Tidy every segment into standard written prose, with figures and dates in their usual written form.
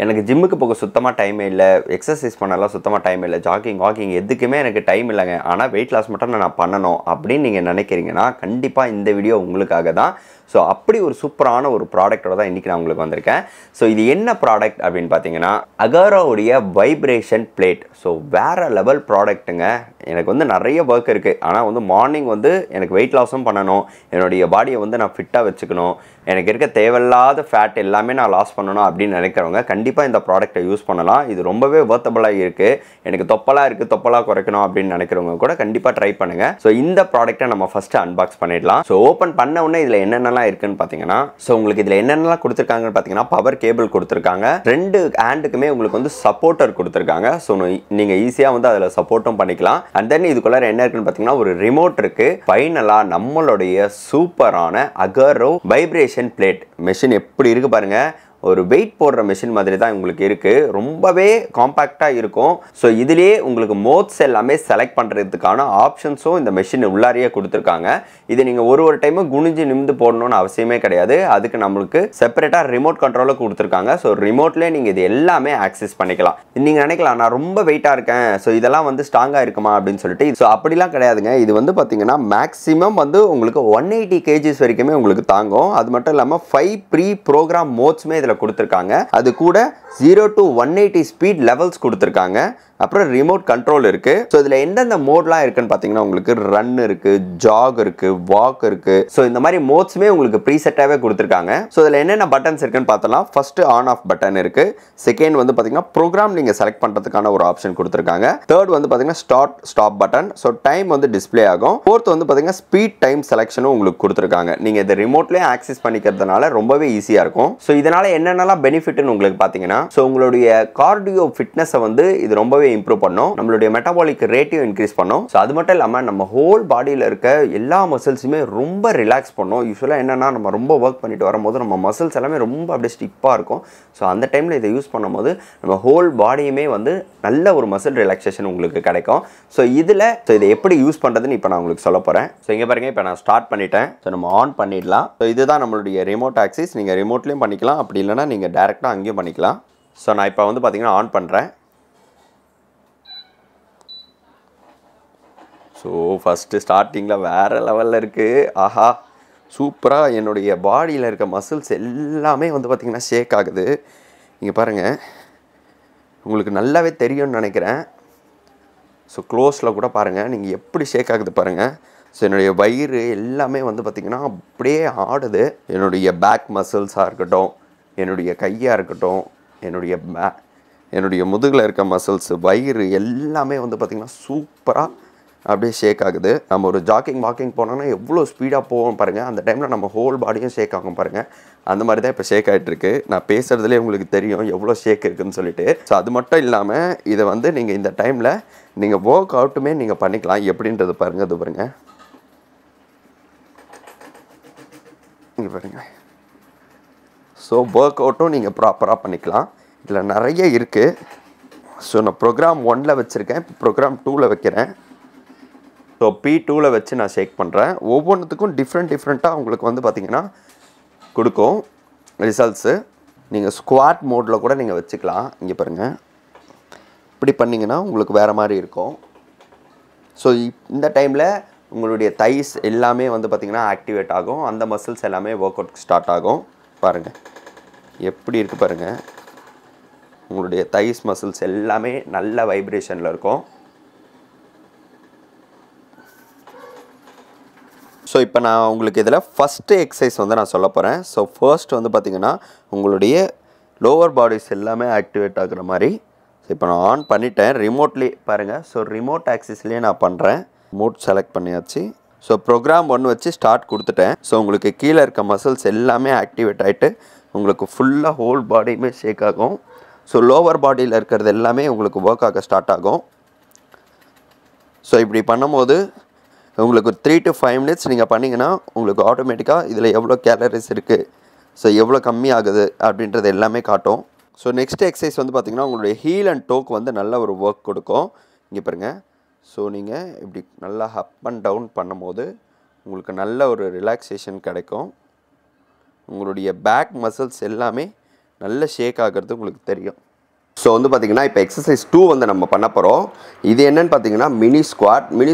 எனக்கு ஜிம்முக்கு போக சுத்தமாக டைமே இல்லை, எக்ஸசைஸ் பண்ணலாம் சுத்தமாக டைம் இல்லை, ஜாக்கிங் வாக்கிங் எதுக்குமே எனக்கு டைம் இல்லைங்க, ஆனால் வெயிட் லாஸ் மட்டும் நான் பண்ணணும் அப்படின்னு நீங்கள் நினைக்கிறீங்கன்னா கண்டிப்பாக இந்த வீடியோ உங்களுக்காக தான். ஸோ அப்படி ஒரு சூப்பரான ஒரு ப்ராடக்டோட தான் இன்றைக்கி நான் உங்களுக்கு வந்திருக்கேன். ஸோ இது என்ன ப்ராடக்ட் அப்படின்னு பார்த்தீங்கன்னா அகாரோவுடைய வைப்ரேஷன் பிளேட். ஸோ வேறு லெவல் ப்ராடக்ட்டுங்க. எனக்கு வந்து நிறைய ஒர்க் இருக்குது, ஆனால் வந்து மார்னிங் வந்து எனக்கு வெயிட் லாஸும் பண்ணணும், என்னுடைய பாடியை வந்து நான் ஃபிட்டாக வச்சுக்கணும், எனக்கு இருக்க தேவையில்லாத ஃபேட் எல்லாமே நான் லாஸ் பண்ணணும் அப்படின்னு நினைக்கிறவங்க கண்டிப்பாக இந்த ப்ராடக்ட்டை யூஸ் பண்ணலாம். இது ரொம்பவே வர்த்தபுளாக இருக்குது. எனக்கு தொப்பலாக இருக்குது, தொப்பலாக குறைக்கணும் அப்படின்னு நினைக்கிறவங்க கூட கண்டிப்பாக ட்ரை பண்ணுங்கள். ஸோ இந்த ப்ராடக்ட்டை நம்ம ஃபஸ்ட்டு அன்பாக்ஸ் பண்ணிடலாம். ஸோ ஓப்பன் பண்ண உடனே இதில் என்னென்னலாம் இருக்குன்னு பார்த்தீங்கன்னா, ஸோ உங்களுக்கு இதில் என்னென்னலாம் கொடுத்துருக்காங்கன்னு பார்த்தீங்கன்னா பவர் கேபிள் கொடுத்துருக்காங்க, 2 ஹேண்டுக்குமே உங்களுக்கு வந்து சப்போர்ட்டர் கொடுத்துருக்காங்க. ஸோ நீங்கள் ஈஸியாக வந்து அதில் சப்போர்ட்டும் பண்ணிக்கலாம். அண்ட் தென் இதுக்குள்ளார என்ன இருக்குன்னு பார்த்தீங்கன்னா ஒரு ரிமோட் இருக்குது. ஃபைனலாக நம்மளுடைய சூப்பரான அகாரோ வைப்ரேஷன் பிளேட் மெஷின் எப்படி இருக்குது பாருங்கள். ஒரு வெயிட் போடுற மெஷின் மாதிரி தான் உங்களுக்கு இருக்குது, ரொம்பவே காம்பேக்டாக இருக்கும். ஸோ இதுலேயே உங்களுக்கு மோட்ஸ் எல்லாமே செலக்ட் பண்ணுறதுக்கான ஆப்ஷன்ஸும் இந்த மெஷின் உள்ளாரியே கொடுத்துருக்காங்க. இது நீங்கள் ஒரு டைமும் குனிஞ்சு நிமிந்து போடணும்னு அவசியமே கிடையாது, அதுக்கு நம்மளுக்கு செப்பரேட்டாக ரிமோட் கண்ட்ரோலில் கொடுத்துருக்காங்க. ஸோ ரிமோட்லேயே நீங்கள் இது எல்லாமே ஆக்சஸ் பண்ணிக்கலாம். நீங்கள் நினைக்கலாம் நான் ரொம்ப வெயிட்டாக இருக்கேன், ஸோ இதெல்லாம் வந்து ஸ்ட்ராங்காக இருக்குமா அப்படின்னு சொல்லிட்டு. ஸோ அப்படிலாம் கிடையாதுங்க. இது வந்து பார்த்தீங்கன்னா மேக்ஸிமம் வந்து உங்களுக்கு 180 kgs வரைக்குமே உங்களுக்கு தாங்கும். அது மட்டும் இல்லாமல் 5 ப்ரீ ப்ரோக்ராம் மோட்ஸுமே இதில் கொடுத்துருக்காங்க. அது கூட 0 to 180 ஸ்பீட் லெவல்ஸ் கொடுத்துருக்காங்க. அப்புறம் ரிமோட் கண்ட்ரோல் இருக்குது. ஸோ இதில் எந்தெந்த மோட்லாம் இருக்குன்னு பார்த்தீங்கன்னா உங்களுக்கு ரன் இருக்குது, ஜாக் இருக்குது, வாக் இருக்குது. ஸோ இந்த மாதிரி மோட்ஸுமே உங்களுக்கு ப்ரீசெட்டாகவே கொடுத்துருக்காங்க. ஸோ இதில் என்னென்ன பட்டன்ஸ் இருக்குன்னு பார்த்தலாம். ஃபஸ்ட்டு ஆன் ஆஃப் பட்டன் இருக்குது. செகண்ட் வந்து பார்த்தீங்கன்னா ப்ரோக்ராம் நீங்கள் செலக்ட் பண்ணுறதுக்கான ஒரு ஆப்ஷன் கொடுத்துருக்காங்க. தேர்ட் வந்து பார்த்தீங்கன்னா start stop button. So time வந்து டிஸ்பிளே ஆகும். ஃபோர்த் வந்து பார்த்தீங்கன்னா ஸ்பீட் டைம் செலெக்ஷனும் உங்களுக்கு கொடுத்துருக்காங்க. நீங்கள் இதை ரிமோட்லேயே ஆக்சஸ் பண்ணிக்கிறதுனால ரொம்பவே ஈஸியாக இருக்கும். ஸோ இதனால் என்னென்னலாம் பெனிஃபிட்னு உங்களுக்கு பார்த்தீங்கன்னா, ஸோ உங்களுடைய கார்டியோ ஃபிட்னஸை வந்து இது ரொம்பவே இம்ப்ரூவ் பண்ணும், நம்மளுடைய மெட்டபாலிக் ரேட்டையும் இன்க்ரீஸ் பண்ணும். ஸோ அது மட்டும் இல்லாமல் நம்ம ஹோல் பாடியில் இருக்க எல்லா மசில்ஸுமே ரொம்ப ரிலாக்ஸ் பண்ணும். யூஸ்வலாக என்னென்னா நம்ம ரொம்ப ஒர்க் பண்ணிட்டு வரும்போது நம்ம மசில்ஸ் எல்லாமே ரொம்ப அப்படியே ஸ்டிப்பாக இருக்கும். ஸோ அந்த டைமில் இதை யூஸ் பண்ணும்போது நம்ம ஹோல் பாடியுமே வந்து நல்ல ஒரு மசில் ரிலாக்ஸேஷன் உங்களுக்கு கிடைக்கும். ஸோ இதை எப்படி யூஸ் பண்ணுறதுன்னு இப்போ நான் உங்களுக்கு சொல்ல போகிறேன். ஸோ இங்கே பாருங்கள், இப்போ நான் ஸ்டார்ட் பண்ணிட்டேன். ஸோ நம்ம ஆன் பண்ணிடலாம். ஸோ இதுதான் நம்மளுடைய ரிமோட் ஆக்சிஸ். நீங்கள் ரிமோட்லேயும் பண்ணிக்கலாம், அப்படி இல்லைனா நீங்கள் டேரெக்டாக அங்கேயும் பண்ணிக்கலாம். ஸோ நான் இப்போ வந்து பார்த்தீங்கன்னா ஆன் பண்ணுறேன். ஸோ ஃபஸ்ட்டு ஸ்டார்டிங்கில் வேறு லெவலில் இருக்குது. ஆஹா, சூப்பராக என்னுடைய பாடியில் இருக்க மசில்ஸ் எல்லாமே வந்து பார்த்திங்கன்னா ஷேக் ஆகுது. இங்கே பாருங்கள், உங்களுக்கு நல்லாவே தெரியும்னு நினைக்கிறேன். ஸோ க்ளோஸில் கூட பாருங்கள், நீங்கள் எப்படி ஷேக் ஆகுது பாருங்கள். ஸோ என்னுடைய வயிறு எல்லாமே வந்து பார்த்திங்கன்னா அப்படியே ஆடுது. என்னுடைய பேக் மசில்ஸாக இருக்கட்டும், என்னுடைய கையாக இருக்கட்டும், என்னுடைய முதுகில் இருக்க மசில்ஸ், வயிறு எல்லாமே வந்து பார்த்திங்கன்னா சூப்பராக அப்படியே ஷேக் ஆகுது. நம்ம ஒரு ஜாக்கிங் வாக்கிங் போனோன்னா எவ்வளோ ஸ்பீடாக போவோம் பாருங்கள், அந்த டைமில் நம்ம ஹோல் பாடியும் ஷேக் ஆகும் பாருங்கள். அந்த மாதிரி தான் இப்போ ஷேக் ஆகிட்டுருக்கு. நான் பேசுகிறதுலேயே உங்களுக்கு தெரியும் எவ்வளோ ஷேக் இருக்குதுன்னு சொல்லிட்டு. ஸோ அது மட்டும் இல்லாமல் இதை வந்து நீங்கள் இந்த டைமில் நீங்கள் ஒர்க் அவுட்டுமே நீங்கள் பண்ணிக்கலாம். எப்படின்றது பாருங்கள், அது பாருங்கள், இங்கே பாருங்கள். ஸோ ஒர்க் அவுட்டும் நீங்கள் ப்ராப்பராக பண்ணிக்கலாம். இதில் நிறைய இருக்குது. ஸோ நான் ப்ரோக்ராம் 1ல் வச்சுருக்கேன், இப்போ ப்ரோக்ராம் 2ல் வைக்கிறேன். ஸோ P2ல் வச்சு நான் ஷேக் பண்ணுறேன். ஒவ்வொன்றுத்துக்கும் டிஃப்ரெண்ட்டாக உங்களுக்கு வந்து பார்த்திங்கன்னா கொடுக்கும் ரிசல்ட்ஸு. நீங்கள் ஸ்குவாட் மோடில் கூட நீங்கள் வச்சுக்கலாம். இங்கே பாருங்கள், இப்படி பண்ணிங்கன்னா உங்களுக்கு வேறு மாதிரி இருக்கும். ஸோ இந்த டைமில் உங்களுடைய தைஸ் எல்லாமே வந்து பார்த்திங்கன்னா ஆக்டிவேட் ஆகும். அந்த மசில்ஸ் எல்லாமே ஒர்க் அவுட் ஸ்டார்ட் ஆகும். பாருங்கள் எப்படி இருக்குது பாருங்கள், உங்களுடைய தைஸ் மசில்ஸ் எல்லாமே நல்ல வைப்ரேஷனில் இருக்கும். ஸோ இப்போ நான் உங்களுக்கு இதில் ஃபஸ்ட்டு எக்ஸசைஸ் வந்து நான் சொல்ல போகிறேன். ஸோ ஃபர்ஸ்ட் வந்து பார்த்திங்கன்னா உங்களுடைய லோவர் பாடிஸ் எல்லாமே ஆக்டிவேட் ஆகுற மாதிரி. ஸோ இப்போ நான் ஆன் பண்ணிட்டேன் ரிமோட்லேயே பாருங்கள். ஸோ ரிமோட் ஆக்சிஸ்லேயே நான் பண்ணுறேன். மோட் செலக்ட் பண்ணியாச்சு. ஸோ ப்ரோக்ராம் 1 வச்சு ஸ்டார்ட் கொடுத்துட்டேன். ஸோ உங்களுக்கு கீழே இருக்க மசில்ஸ் எல்லாமே ஆக்டிவேட் ஆகிட்டு உங்களுக்கு ஃபுல்லாக ஹோல் பாடியுமே ஷேக் ஆகும். ஸோ லோவர் பாடியில் இருக்கிறது எல்லாமே உங்களுக்கு ஒர்க் ஆக ஸ்டார்ட் ஆகும். ஸோ இப்படி பண்ணும்போது உங்களுக்கு 3 to 5 minutes நீங்கள் பண்ணிங்கன்னா உங்களுக்கு ஆட்டோமேட்டிக்காக இதில் எவ்வளோ கேலரிஸ் இருக்குது, ஸோ எவ்வளோ கம்மி ஆகுது அப்படின்றது எல்லாமே காட்டும். ஸோ நெக்ஸ்ட் எக்ஸசைஸ் வந்து பார்த்திங்கன்னா உங்களுடைய ஹீல் அண்ட் டோக்கு வந்து நல்ல ஒரு ஒர்க் கொடுக்கும். இங்கே பாருங்கள். ஸோ நீங்கள் இப்படி நல்லா அப் அண்ட் டவுன் பண்ணும்போது உங்களுக்கு நல்ல ஒரு ரிலாக்ஸேஷன் கிடைக்கும். உங்களுடைய பேக் மசில்ஸ் எல்லாமே நல்ல ஷேக் ஆகிறது உங்களுக்கு தெரியும். ஸோ வந்து பார்த்திங்கன்னா இப்போ எக்ஸசைஸ் 2 வந்து நம்ம பண்ண போகிறோம். இது என்னென்னு பார்த்தீங்கன்னா மினி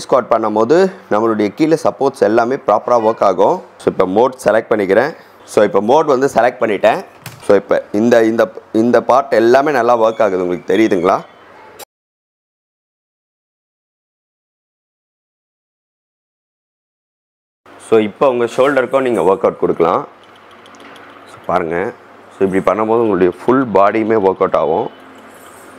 ஸ்குவாட் பண்ணும்போது நம்மளுடைய கீழே சப்போர்ட்ஸ் எல்லாமே ப்ராப்பராக ஒர்க் ஆகும். ஸோ இப்போ மோட் செலக்ட் பண்ணிக்கிறேன். ஸோ இப்போ மோட் வந்து செலக்ட் பண்ணிட்டேன். ஸோ இப்போ இந்த பார்ட் எல்லாமே நல்லா ஒர்க் ஆகுது, உங்களுக்கு தெரியுதுங்களா? ஸோ இப்போ உங்கள் ஷோல்டருக்கும் நீங்கள் ஒர்க் அவுட் கொடுக்கலாம். ஸோ பாருங்கள், ஸோ இப்படி பண்ணும்போது உங்களுடைய ஃபுல் பாடியுமே ஒர்க் அவுட் ஆகும்.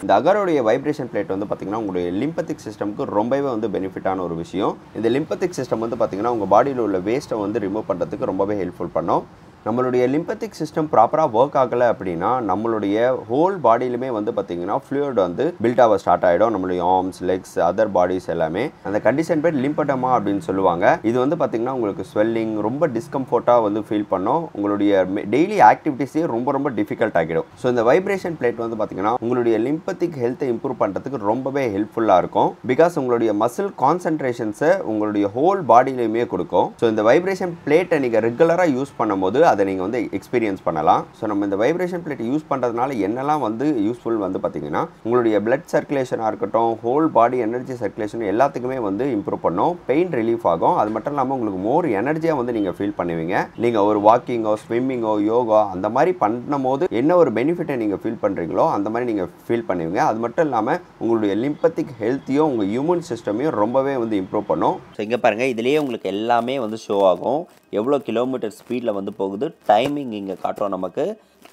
இந்த அகரோடைய வைப்ரேஷன் பிளேட் வந்து பார்த்திங்கன்னா உங்களுடைய லிம்பத்திக் சிஸ்டமுக்கு ரொம்பவே வந்து பெனிஃபிட்டான ஒரு விஷயம். இந்த லிம்பத்திக் சிஸ்டம் வந்து பார்த்திங்கன்னா உங்கள் பாடியில் உள்ள வேஸ்ட்டை வந்து ரிமூவ் பண்ணுறதுக்கு ரொம்பவே ஹெல்ப்ஃபுல் பண்ணும். நம்மளுடைய லிம்பத்திக் சிஸ்டம் ப்ராப்பராக ஒர்க் ஆகலை அப்படின்னா நம்மளுடைய ஹோல் பாடியிலுமே வந்து பார்த்திங்கன்னா ஃப்ளூயிட் வந்து பில்ட் ஆக ஸ்டார்ட் ஆகிடும். நம்மளுடைய ஆர்ம்ஸ், லெக்ஸ், அதர் பாடிஸ் எல்லாமே. அந்த கண்டிஷன் பேர் லிம்படமா அப்படின்னு சொல்லுவாங்க. இது வந்து பார்த்திங்கன்னா உங்களுக்கு ஸ்வெல்லிங், ரொம்ப டிஸ்கம்ஃபர்ட்டாக வந்து ஃபீல் பண்ணும். உங்களுடைய டெய்லி ஆக்டிவிட்டீஸே ரொம்ப டிஃபிகல்ட் ஆகிடும். ஸோ இந்த வைப்ரேஷன் பிளேட் வந்து பார்த்திங்கன்னா உங்களுடைய லிம்பத்திக் ஹெல்த்தை இம்ப்ரூவ் பண்ணுறதுக்கு ரொம்பவே ஹெல்ப்ஃபுல்லாக இருக்கும். பிகாஸ் உங்களுடைய மசில் கான்சன்ட்ரேஷன்ஸை உங்களுடைய ஹோல் பாடியிலையுமே கொடுக்கும். ஸோ இந்த வைப்ரேஷன் பிளேட்டை நீங்கள் ரெகுலராக யூஸ் பண்ணும்போது அதை நீங்கள் வந்து எக்ஸ்பீரியன்ஸ் பண்ணலாம். ஸோ நம்ம இந்த வைப்ரேஷன் பிளேட் யூஸ் பண்ணுறதுனால என்னெல்லாம் வந்து யூஸ்ஃபுல் வந்து பார்த்தீங்கன்னா உங்களுடைய பிளட் சர்க்குலேஷனாக இருக்கட்டும், ஹோல் பாடி எனர்ஜி சர்க்குலேஷன் எல்லாத்துக்குமே வந்து இம்ப்ரூவ் பண்ணும். பெயின் ரிலீஃப் ஆகும். அது மட்டும் இல்லாமல் உங்களுக்கு மோர் எனர்ஜியாக வந்து நீங்கள் ஃபீல் பண்ணுவீங்க. நீங்கள் ஒரு வாக்கிங்கோ, ஸ்விம்மிங்கோ, யோகா அந்த மாதிரி பண்ணும்போது என்ன ஒரு பெனிஃபிட்டை நீங்கள் ஃபீல் பண்ணுறீங்களோ அந்த மாதிரி நீங்கள் ஃபீல் பண்ணுவீங்க. அது மட்டும் இல்லாமல் உங்களுடைய லிம்பத்திக் ஹெல்த்தையும் உங்கள் இம்யூன் சிஸ்டமையும் ரொம்பவே வந்து இம்ப்ரூவ் பண்ணும். ஸோ இங்கே பாருங்கள், இதுலேயே உங்களுக்கு எல்லாமே வந்து ஷோ ஆகும். எவ்வளோ கிலோமீட்டர் ஸ்பீடில் வந்து போகுது, டைமிங் இங்கே காட்டுறோம் நமக்கு.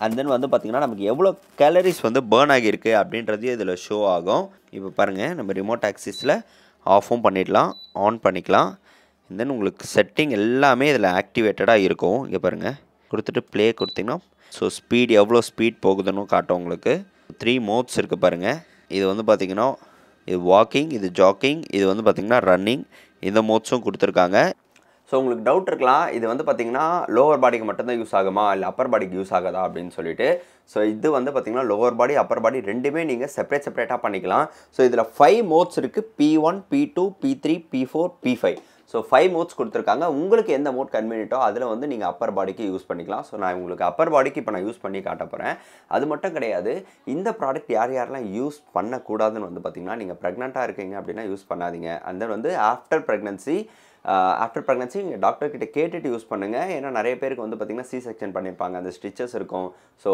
அண்ட் தென் வந்து பார்த்திங்கன்னா நமக்கு எவ்வளோ கேலரிஸ் வந்து பேர்ன் ஆகியிருக்கு அப்படின்றதையும் இதில் ஷோ ஆகும். இப்போ பாருங்கள், நம்ம ரிமோட் ஆக்சிஸில் ஆஃபும் பண்ணிடலாம், ஆன் பண்ணிக்கலாம். அண்ட் தென் உங்களுக்கு செட்டிங் எல்லாமே இதில் ஆக்டிவேட்டடாக இருக்கும். இங்கே பாருங்கள், கொடுத்துட்டு ப்ளே கொடுத்திங்கன்னா ஸோ ஸ்பீட் எவ்வளோ ஸ்பீட் போகுதுன்னு காட்டும் உங்களுக்கு. 3 மோட்ஸ் இருக்குது பாருங்கள். இது வந்து பார்த்திங்கன்னா இது வாக்கிங், இது ஜாக்கிங், இது வந்து பார்த்திங்கன்னா ரன்னிங், இந்த மோட்ஸும் கொடுத்துருக்காங்க. ஸோ உங்களுக்கு டவுட் இருக்கலாம், இது வந்து பார்த்திங்கன்னா லோவர் பாடிக்கு மட்டும்தான் யூஸ் ஆகுமா இல்லை அப்பர் பாடிக்கு யூஸ் ஆகாதா அப்படின்னு சொல்லிட்டு. ஸோ இது வந்து பார்த்திங்கன்னா லோவர் பாடி, அப்பர் பாடி ரெண்டுமே நீங்கள் செப்பரேட்டாக பண்ணிக்கலாம். ஸோ இதில் 5 மோட்ஸ் இருக்குது. P1, P2, P3, P4, P5. So 5 modes கொடுத்துருக்காங்க. உங்களுக்கு எந்த மோட் கன்வீனியன்ட்டோ அதில் வந்து நீங்கள் அப்பர் பாடிக்கு யூஸ் பண்ணிக்கலாம். ஸோ நான் உங்களுக்கு அப்பர் பாடிக்கு இப்போ நான் யூஸ் பண்ணி காட்ட போகிறேன். அது மட்டும் கிடையாது, இந்த ப்ராடக்ட் யாரெல்லாம் யூஸ் பண்ணக்கூடாதுன்னு வந்து பார்த்திங்கன்னா நீங்கள் ப்ரெக்னெண்ட்டாக இருக்கீங்க அப்படின்னா யூஸ் பண்ணாதீங்க. அண்ட் தென் வந்து ஆஃப்டர் ப்ரெக்னன்சி நீங்கள் டாக்டர்கிட்ட கேட்டுட்டு யூஸ் பண்ணுங்கள். ஏன்னா நிறைய பேருக்கு வந்து பார்த்திங்கன்னா சி செக்ஷன் பண்ணியிருப்பாங்க, அந்த ஸ்டிச்சஸ் இருக்கும். ஸோ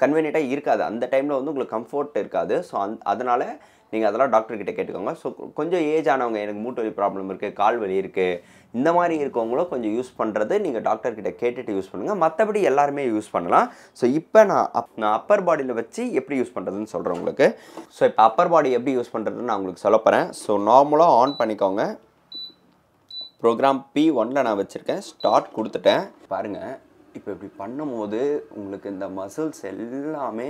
கன்வீனியண்ட்டாக இருக்காது, அந்த டைமில் வந்து உங்களுக்கு கம்ஃபர்ட் இருக்காது. ஸோ அதனால் நீங்கள் அதெல்லாம் டாக்டர்கிட்ட கேட்டுக்கோங்க. ஸோ கொஞ்சம் ஏஜ் ஆனவங்க, எனக்கு மூட்டு வலி ப்ராப்ளம் இருக்குது, கால் வலி இருக்குது, இந்த மாதிரி இருக்கவங்களும் கொஞ்சம் யூஸ் பண்ணுறது நீங்கள் டாக்டர்கிட்ட கேட்டுட்டு யூஸ் பண்ணுங்கள். மற்றபடி எல்லாருமே யூஸ் பண்ணலாம். ஸோ இப்போ நான் அப்பர் பாடியில் வச்சு எப்படி யூஸ் பண்ணுறதுன்னு சொல்கிறேன் உங்களுக்கு. ஸோ இப்போ அப்பர் பாடி எப்படி யூஸ் பண்ணுறதுன்னு நான் உங்களுக்கு சொல்ல போகிறேன். ஸோ நார்மலாக ஆன் பண்ணிக்கோங்க. ப்ரோக்ராம் P1 நான் வச்சுருக்கேன். ஸ்டார்ட் கொடுத்துட்டேன். பாருங்கள், இப்போ இப்படி பண்ணும்போது உங்களுக்கு இந்த மசில்ஸ் எல்லாமே,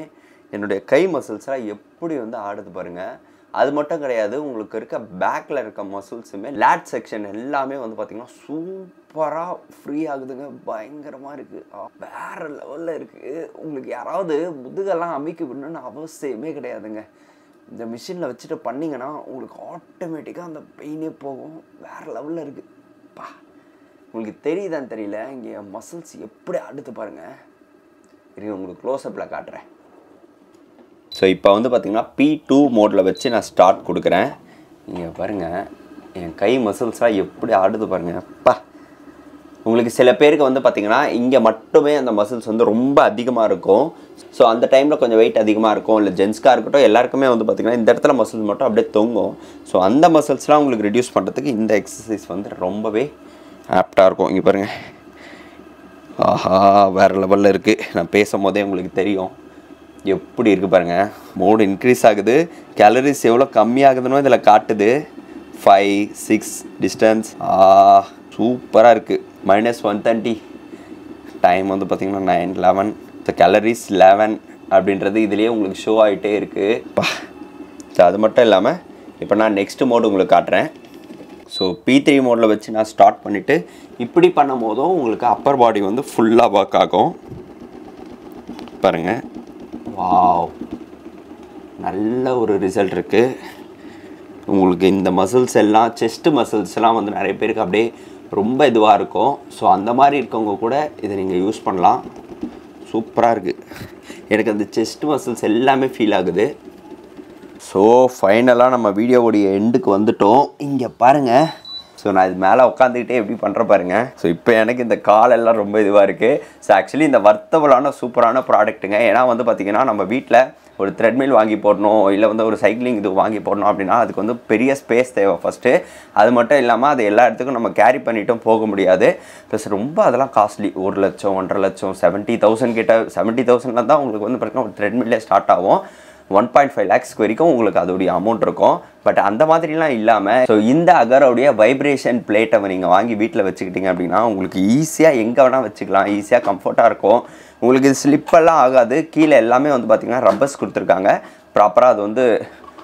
என்னுடைய கை மசில்ஸ்லாம் எப்படி வந்து ஆடுது பாருங்கள். அது மட்டும் கிடையாது, உங்களுக்கு இருக்க பேக்கில் இருக்க மசில்ஸுமே, லேட் செக்ஷன் எல்லாமே வந்து பார்த்திங்கன்னா சூப்பராக ஃப்ரீ ஆகுதுங்க. பயங்கரமாக இருக்குது, வேறு லெவலில் இருக்குது. உங்களுக்கு யாராவது முதுகெல்லாம் அமைக்க விடணும்னு அவசியமே கிடையாதுங்க. இந்த மிஷினில் வச்சுட்டு பண்ணிங்கன்னா உங்களுக்கு ஆட்டோமேட்டிக்காக அந்த பெயினே போகும். வேறு லெவலில் இருக்குது. உங்களுக்கு தெரியுதான்னு தெரியல, இங்கே மசில்ஸ் எப்படி அடுத்து பாருங்கள். இருங்க, உங்களுக்கு க்ளோஸ்அப்பில் காட்டுறேன். ஸோ இப்போ வந்து பார்த்திங்கன்னா P2 மோடில் வச்சு நான் ஸ்டார்ட் கொடுக்குறேன். நீங்கள் பாருங்கள், என் கை மசில்ஸ்லாம் எப்படி ஆடுது பாருங்கள். உங்களுக்கு சில பேருக்கு வந்து பார்த்திங்கன்னா இங்கே மட்டுமே அந்த மசில்ஸ் வந்து ரொம்ப அதிகமாக இருக்கும். ஸோ அந்த டைமில் கொஞ்சம் வெயிட் அதிகமாக இருக்கும். இல்லை ஜென்ஸ்க்காக இருக்கட்டும், எல்லாருக்குமே வந்து பார்த்திங்கன்னா இந்த இடத்துல மசில்ஸ் மட்டும் அப்படியே தொங்கும். ஸோ அந்த மசில்ஸ்லாம் உங்களுக்கு ரெடியூஸ் பண்ணுறதுக்கு இந்த எக்ஸசைஸ் வந்து ரொம்பவே ஆப்டாக இருக்கும். இங்கே பாருங்கள், ஆஹா வேறு லெவலில் இருக்குது. நான் பேசும் போதே உங்களுக்கு தெரியும் எப்படி இருக்குது பாருங்கள். மோடு இன்க்ரீஸ் ஆகுது, கேலரிஸ் எவ்வளோ கம்மியாகுதுன்னு இதில் காட்டுது. 5, 6 டிஸ்டன்ஸ் சூப்பராக இருக்குது. -130 டைம் வந்து பார்த்திங்கன்னா 9:11. ஸோ கேலரிஸ் 11 அப்படின்றது இதுலேயே உங்களுக்கு ஷோ ஆகிட்டே இருக்குது. ஸோ அது மட்டும் இல்லாமல் இப்போ நான் நெக்ஸ்ட் மோடு உங்களுக்கு காட்டுறேன். ஸோ P3 மோடில் வச்சு நான் ஸ்டார்ட் பண்ணிவிட்டு இப்படி பண்ணும் போதும் உங்களுக்கு அப்பர் பாடி வந்து ஃபுல்லாக ஒர்க் ஆகும். பாருங்கள், வாவ், நல்ல ஒரு ரிசல்ட் இருக்குது. உங்களுக்கு இந்த மசில்ஸ் எல்லாம், செஸ்ட் மசில்ஸ்லாம் வந்து நிறைய பேருக்கு அப்படியே ரொம்ப இதுவாக இருக்கும். ஸோ அந்த மாதிரி இருக்கவங்க கூட இதை நீங்கள் யூஸ் பண்ணலாம். சூப்பராக இருக்குது. எனக்கு அந்த செஸ்ட் மசில்ஸ் எல்லாமே ஃபீல் ஆகுது. ஸோ ஃபைனலாக நம்ம வீடியோவுடைய எண்டுக்கு வந்துட்டோம். இங்கே பாருங்கள். ஸோ நான் இது மேலே உட்காந்துக்கிட்டே எப்படி பண்ணுற பாருங்கள். ஸோ இப்போ எனக்கு இந்த காலெல்லாம் ரொம்ப இதுவாக இருக்குது. ஸோ ஆக்சுவலி இந்த வர்த்தபுளான சூப்பரான ப்ராடக்ட்டுங்க. ஏன்னா வந்து பார்த்திங்கன்னா நம்ம வீட்டில் ஒரு த்ரெட்மில் வாங்கி போடணும், இல்லை வந்து ஒரு சைக்கிளிங் இது வாங்கி போடணும் அப்படின்னா அதுக்கு வந்து பெரிய ஸ்பேஸ் தேவை ஃபஸ்ட்டு. அது மட்டும் இல்லாமல் அது எல்லா இடத்துக்கும் நம்ம கேரி பண்ணிட்டும் போக முடியாது. ப்ளஸ் ரொம்ப அதெல்லாம் காஸ்ட்லி. 1 லட்சம் 1.5 லட்சம் 70,000 கிட்ட 70,000 தான் உங்களுக்கு வந்து பார்த்திங்கன்னா ஒரு த்ரெட்மில்லே ஸ்டார்ட் ஆகும். 1.5 lakhஸ்க்கு வரைக்கும் உங்களுக்கு அதோடைய அமௌண்ட் இருக்கும். பட் அந்த மாதிரிலாம் இல்லாமல் ஸோ இந்த அகரோடைய வைப்ரேஷன் பிளேட்டை நீங்கள் வாங்கி வீட்டில் வச்சுக்கிட்டிங்க அப்படின்னா உங்களுக்கு ஈஸியாக எங்கே வேணால் வச்சுக்கலாம், ஈஸியாக கம்ஃபர்ட்டாக இருக்கும். உங்களுக்கு இது ஸ்லிப்பெல்லாம் ஆகாது. கீழே எல்லாமே வந்து பார்த்திங்கன்னா ரப்பர்ஸ் கொடுத்துருக்காங்க. ப்ராப்பராக அது வந்து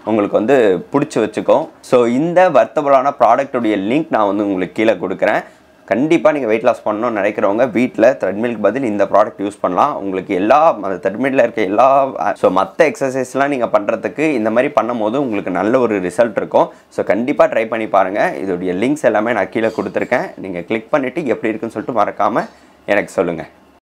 உங்களுக்கு வந்து பிடிச்சி வச்சுக்கும். ஸோ இந்த வர்த்தபுளான ப்ராடக்ட்டுடைய லிங்க் நான் வந்து உங்களுக்கு கீழே கொடுக்குறேன். கண்டிப்பாக நீங்கள் வெயிட் லாஸ் பண்ணணும்னு நினைக்கிறவங்க வீட்டில் த்ரெட்மில்க்கு பதில் இந்த ப்ராடக்ட் யூஸ் பண்ணலாம். உங்களுக்கு எல்லா அந்த த்ரெட்மில்லில் இருக்க எல்லா மற்ற எக்ஸசைஸ்லாம் நீங்கள் பண்ணுறதுக்கு இந்த மாதிரி பண்ணும்போது உங்களுக்கு நல்ல ஒரு ரிசல்ட் இருக்கும். ஸோ கண்டிப்பாக ட்ரை பண்ணி பாருங்கள். இதோடைய லிங்க்ஸ் எல்லாமே நான் கீழே கொடுத்துருக்கேன். நீங்கள் கிளிக் பண்ணிவிட்டு எப்படி இருக்குன்னு சொல்லிட்டு மறக்காமல் எனக்கு சொல்லுங்கள்.